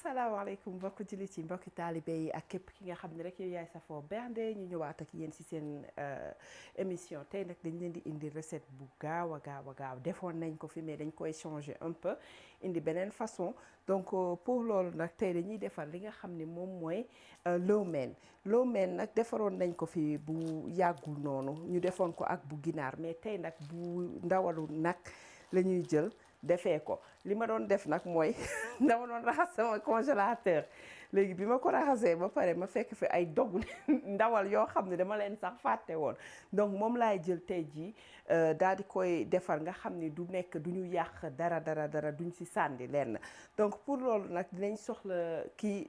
salaamaaleykum mbokki jullit yi mbokki taalibe yi ak képp ki nga xam ne rek yow yaay safoo bernde ñu ñëwaat ak yéen ci seen émission tey nag dañ leen di indi recette bu gaaw a gaaw defoon nañ ko fi mais dañ koy changer un peu indi beneen façon donc pour loolu nag tey dañuy defar li nga xam ne moom mooy lo mein nag defaroon nañ ko fi bu yàggul noonu ñu defoon ko ak bu ginaar mais tey nag bu ndawalu nag la ñuy jël defee ko li ma doon def nag mooy dama doon raxas sama congélateur léegi bi ma ko raxasee ba pare ma fekk fi ay dogu ndawal yoo xam ne dama leen sax fàtte woon donc moom laay jël tey jii daal di koy defar nga xam ni du nekk du ñu yàq dara duñ ci sànni lenn donc pour loolu nag dinañ soxla kii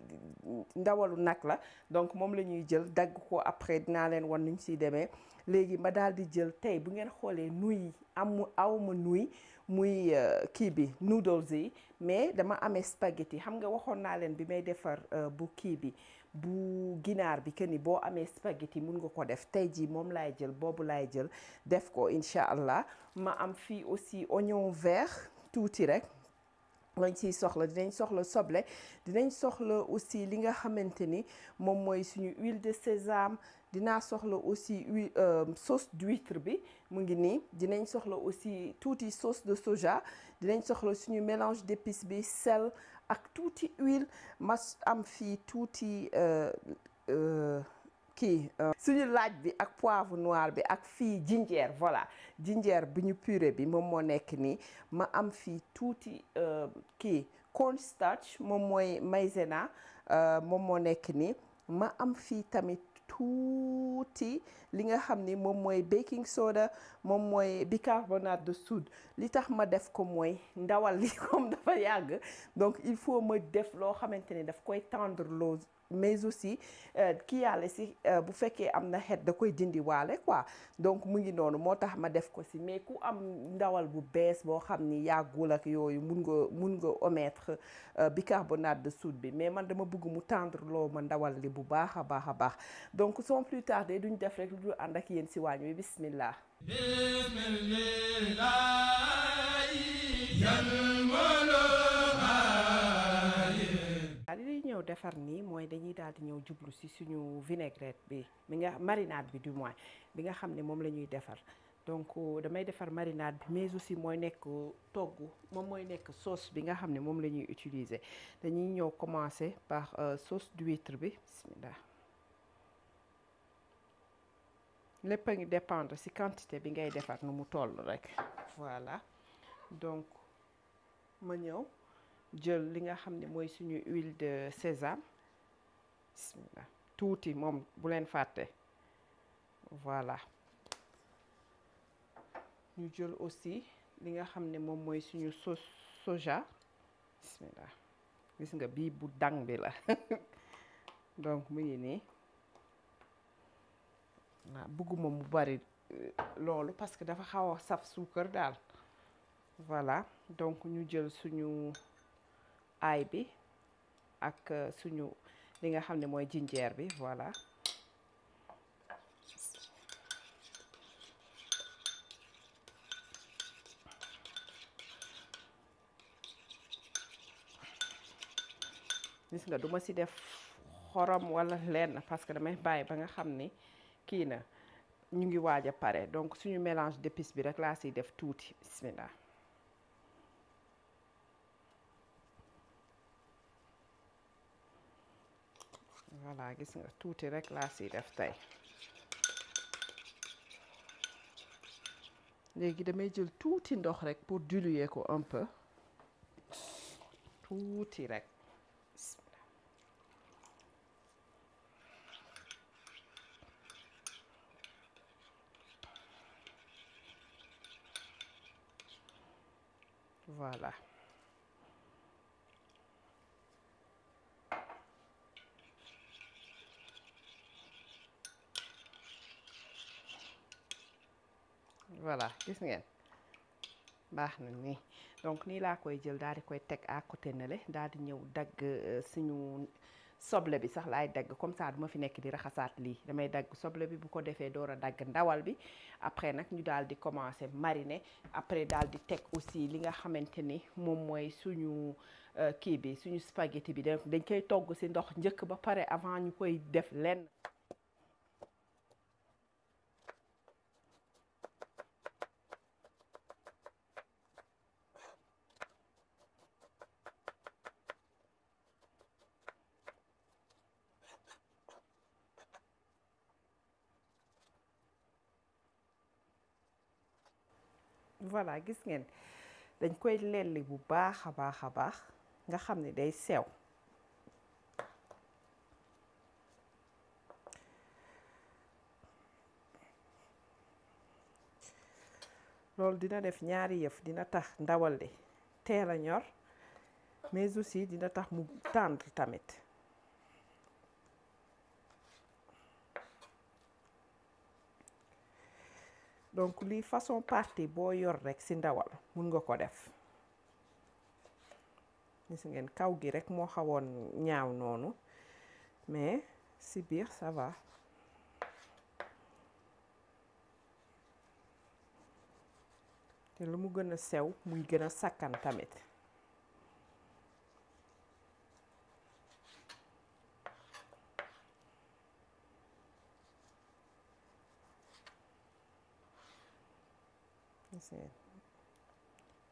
ndawalu nag la donc moom la ñuy jël dagg ko après dinaa leen wan nuñ ciy demee léegi ma daal di jël tey bu ngeen xoolee nuy awma nuy muy kii bi noodles yi mais dama amee spaghetti xam nga waxoon naa leen bi may defar bu kii bi bu ginaar bi que ni boo amee spaghetti mun nga ko def tey jii moom laay jël boobu laay jël def ko incha allah ma am fii aussi oignon vert tuuti rek lañ ciy soxla dinañ soxla soble dinañ soxla aussi li nga xamante ni moom mooy suñu huile de sésame dinaa soxla aussi sauce d'huître bi mu ngi nii dinañ soxla aussi tuuti sauce de soja dinañ soxla suñu mélange d'épices bi sel ak tuuti huile ma am fii tuuti suñu laaj bi ak poivre noir bi ak fii jinjeer voilà jinjeer bi ñu purée bi moom moo nekk nii ma am fii tuuti cornstarch moom mooy maïzena moom moo nekk nii ma am fii tamit tuuti li nga xam ni moom mooy baking soda moom mooy bicarbonate de soude li tax ma def ko mooy ndawal li comme dafa yàgg donc il faut ma def loo xamante ne daf koy tendre loo mais aussi kii yàlla si bu fekkee am na xeet da koy dindi waale quoi donc mu ngi noonu moo tax ma def ko si mais ku am ndawal bu bees boo xam ni yàggul ak yooyu mun nga omettre bicarbonate de soude bi mais man dama bëgg mu tendre loo ma ndawal li bu baax a baax donc sans plus tarder duñ def rek lu dul ànd ak yéen si waañ wi bismillah li ñëw defar nii mooy dañuy daal di ñëw jublu ci suñu vinaigrette bi marinade bi du moins bi nga xam ne moom la ñuy defar donc damay defar marinade bi mais aussi mooy nekk togg moom mooy nekk sauce bi nga xam ne moom la ñuy utiliser dañuy ñëw commencer par sauce d'huître bi bismillah lépp a ngi dépendre ci quantité bi ngay defar nu mu toll rek voilà donc ma ñëw jël li nga xam ne mooy suñu huile de sésame bismillah tuuti moom bu leen fàtte voilà ñu jël aussi li nga xam ne moom mooy suñu sauce soja bismillah gis nga bii bu dang bi la donc mu ngi nii waaw bëgguma mu bari loolu parce que dafa xaw a saf suukar daal voilà donc ñu jël suñu aay bi ak suñu li nga xam ne mooy jinjeer bi voilà gis nga duma ci def xorom walla lenn parce que damay bàyyi ba nga xam ni kii na ñu ngi waaj a pare donc suñu mélange d'épices bi rek laa ciy def tuuti bismillah voilà gis nga tuuti rek laa ciy def tey léegi damay jël tuuti ndox rek pour diluer ko un peu tuuti rek voilà voilà gis ngeen baax na nii donc nii laa koy jël daal di koy teg à côté nale daal di ñëw dagg soble bi sax laay dagg comme ça duma fi nekk di raxasaat lii damay dagg soble bi bu ko defee door a dagg ndawal bi après nag ñu daal di commencer mariner après daal di teg aussi li nga xamante ni moom mooy suñu kii bi suñu spaghetti bi dañ koy togg ci ndox njëkk ba pare avant ñu koy def lenn. voilà gis ngeen dañ koy lelli bu baax a baax nga xam ne day sew loolu dina def ñaari yëf dina tax ndawal li teel a ñor mais aussi dina tax mu tendre tamit donc lii façon partie boo yor rek ci ndawal mun nga ko def gis ngeen kaw gi rek moo xawoon ñaaw noonu mais ci biir ça va te lu mu gën a sew muy gën a sakkan tamit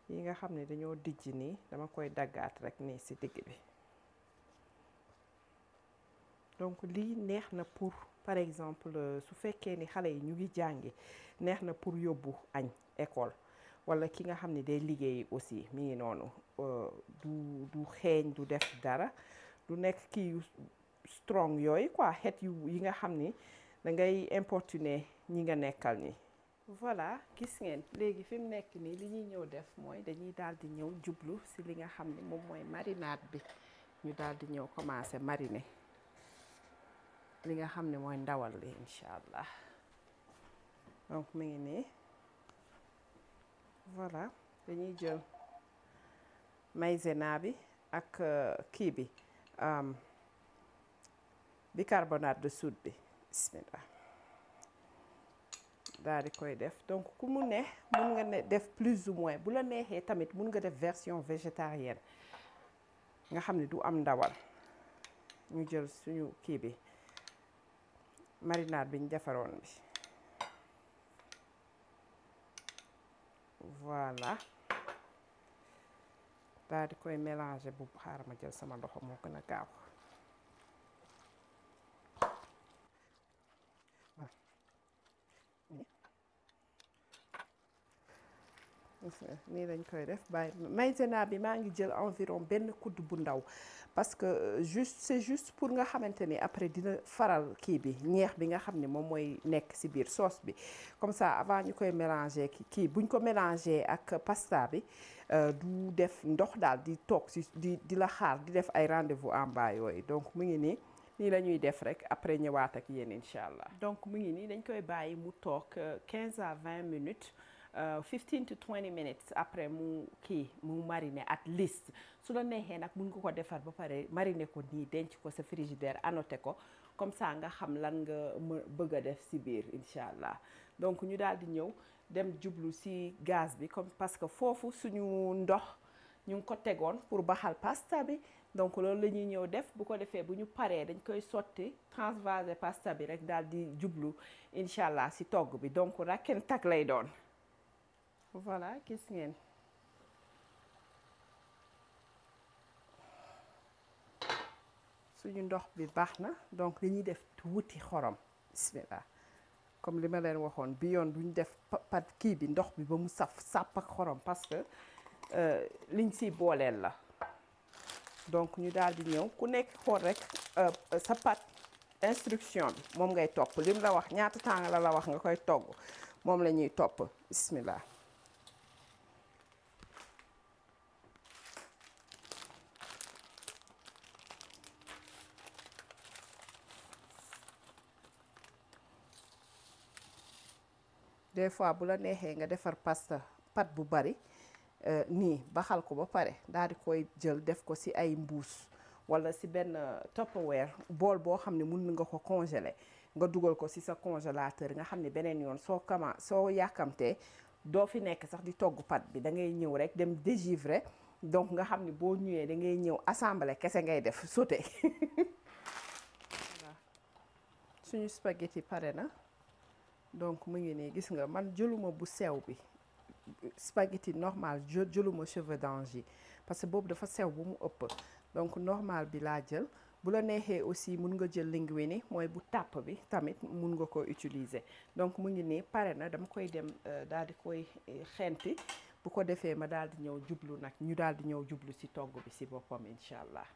yi nga xam ne dañoo dijj nii dama koy daggaat rek nii ci digg bi donc lii neex na pour par exemple su fekkee ni xale yi ñu ngi jàngi neex na pour yóbbu añ école walla ki nga xam ne day liggéey aussi mi ngi noonu du xeeñ du def dara du nekk kii yu strong yooyu quoi xeet yi nga xam ni da ngay importuner ñi nga nekkal ni voilà gis ngeen léegi fi mu nekk nii li ñuy ñëw def mooy dañuy daal di ñëw jublu ci li nga xam ne moom mooy marinade bi ñu daal di ñëw commencer mariner li nga xam ne mooy ndawal li incha allah donc mi ngi nii voilà dañuy jël maïzena bi ak kii bi bicarbonate de soude bi bismillah daal di koy def donc ku mu neex mun nga ne def plus ou moins bu la neexee tamit mun nga def version végétarienne nga xam ne du am ndawal ñu jël suñu kii bi marinade bi ñu defaroon bi voilà daal di koy mélanger bu xaaral ma jël sama loxo moo gën a gaaw nii lañ koy def bàyyi maïzena bi maa ngi jël environ benn kudd bu ndaw parce que c'est juste pour nga xamante ni après dina faral kii bi ñeex bi nga xam ne moom mooy nekk ci biir sauce bi comme ça avant ñu koy mélanger kii buñ ko mélanger ak pasta bi du def ndox daal di toog ci di la xaar di def ay rendez-vous en bas yooyu donc mu ngi nii la ñuy def rek après ñëwaat ak yéen incha allah donc mu ngi nii dañ koy bàyyi mu toog 15 à 20 minutes 15 to 20 minutes après mu mariner at least su la neexee nag mun nga ko defar ba pare mariner ko nii denc ko sa frigidaire annoté ko comme ça nga xam lan nga bëgg a def ci biir incha allah donc ñu daal di ñëw dem jublu ci gaz bi comme parce que foofu suñu ndox ñu ngi ko tegoon pour baxal pasta bi donc loolu la ñuy ñëw def bu ko defee bu ñu paree dañ koy sotti transvaser pasta bi rek daal di jublu incha allah ci togg bi donc rakken tak lay doon. voilà gis ngeen suñu ndox bi baax na donc li ñuy def tuuti xorom bismillah comme li ma leen waxoon bi yoon duñ def pat kii bi ndox bi ba mu sàpp ak xorom parce que liñ siy booleel la donc ñu daal di ñëw ku nekk xool rek sa pat instruction bi moom ngay topp lim la wax ñaata temps la wax nga koy togg moom la ñuy topp bismillah des fois bu la neexee nga defar pasta pat bu bari nii baxal ko ba pare daal di koy jël def ko ci ay mbuus wala si benn Tupperware bool boo xam ne mun nga ko congeler nga dugal ko si sa congélateur nga xam ne beneen yoon soo yàkkamtee doo fi nekk sax di togg pat bi da ngay ñëw rek dem dégivrer donc nga xam ne boo ñëwee da ngay ñëw assembler kese ngay def sauté voilà suñu spaghetti pare na donc mu ngi nii gis nga man jëluma bu sew bi spaghetti normal jëluma cheveux d'ange parce que boobu dafa sew bu mu ëpp donc normal bi laa jël bu la neexee aussi mun nga jël linguine mooy bu tàpp bi tamit mun nga ko utiliser donc mu ngi nii pare na dama koy dem daal di koy xenti bu ko defee ma daal di ñëw jublu nag ñu daal di ñëw jublu ci togg bi ci boppam incha allah.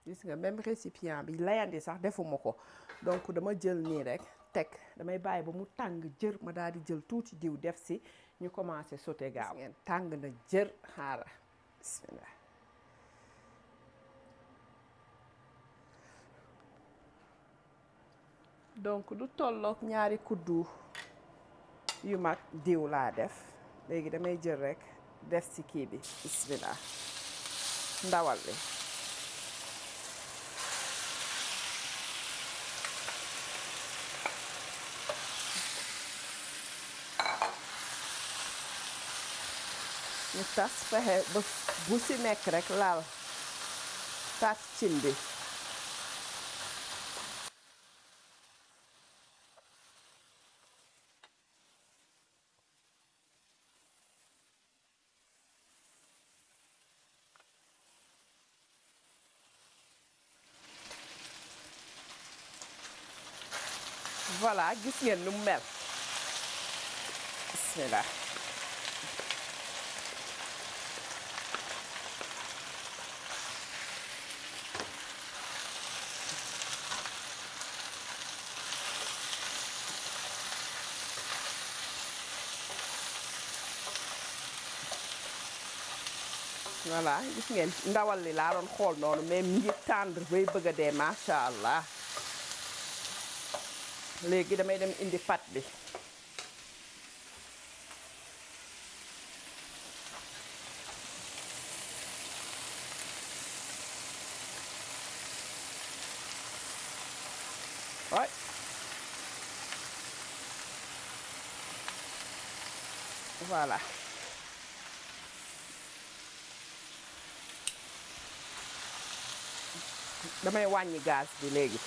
gis nga même récipient bi layandi sax defuma ko donc dama jël nii rek teg damay bàyyi ba mu tàng jër ma daal di jël tuuti diw def ci ñu commencé sauté gaaw. ngeen tàng na jër xaaral bismillah. donc du tolloog ñaari kuddu yu mag diw laa def léegi damay jël rek def ci kii bi bismillah ndawal li ñu tas fexe ba bu ci nekk rek laal taat cin bi voilà gis ngeen nu mu mel bismillah voilà gis ngeen ndawal li laa doon xool noonu mais mi ngi tendre bay bëgg a dee macha allah léegi damay dem indi pat bi waay voilà damay wàññi gaz bi léegi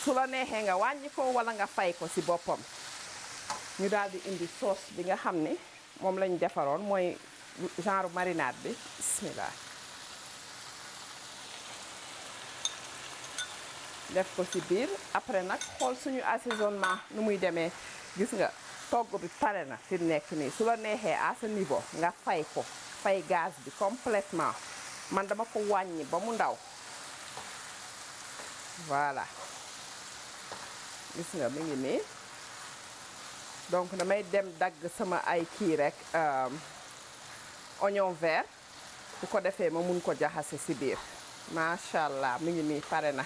su la neexee nga wàññi ko wala nga fay ko ci boppam ñu daal di indi sauce bi nga xam ne moom lañ defaroon mooy genre marinade bi bismillah def ko ci biir après nag xool suñu assaisonnement nu muy demee gis nga togg bi pare na fi nekk nii su la neexee à ce niveau nga fay ko fay gaz bi complètement man dama ko wàññi ba mu ndaw voilà gis nga mi ngi nii donc damay dem dagg sama ay kii rek oignon vert bu ko defee ma mun ko jaxase ci biir macha allah mi ngi nii pare na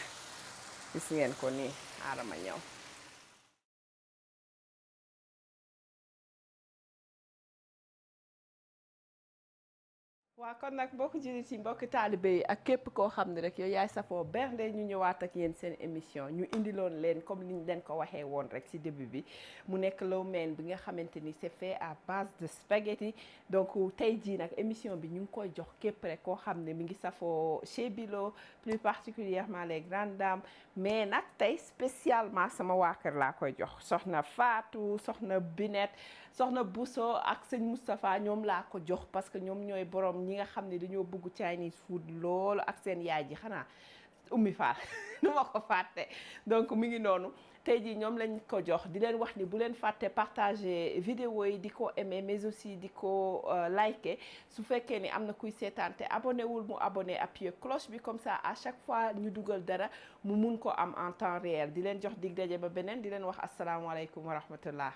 gis ngeen ko nii xaaral ma ñëw waa kon nag mbokk jullit yi mbokk taalibe yi ak képp koo xam ne rek yow yaay safoo bernde ñu ñëwaat ak yéen seen émission ñu indiloon leen comme ni ñu leen ko waxee woon rek ci début bi mu nekk lo mein bi nga xamante ni c'est fait à base de spaghetti donc tey jii nag émission bi ñu ngi koy jox képp rek koo xam ne mi ngi safoo chez Bilo plus particulièrement les grandes dames mais nag tey spécialement sama waa kër laa koy jox soxna Fatou soxna Binette soxna Bousso ak sëñ Moustapha ñoom laa ko jox parce que ñoom ñooy borom ñi nga xam ne dañoo bëgg Chinese food loolu ak seen yaay ji xanaa Oumy Fall nu ma ko fàtte donc mi ngi noonu tey jii ñoom lañ ko jox di leen wax ni bu leen fàtte partager vidéo yi di ko aimer mais aussi di ko liker su fekkee ni am na kuy seetaan te abonné wul mu abonné appuyer cloche bi comme ça à chaque fois ñu dugal dara mu mun ko am en temps réel di leen jox dig daje ba beneen di leen wax asalaamaaleykum wa rahmatullah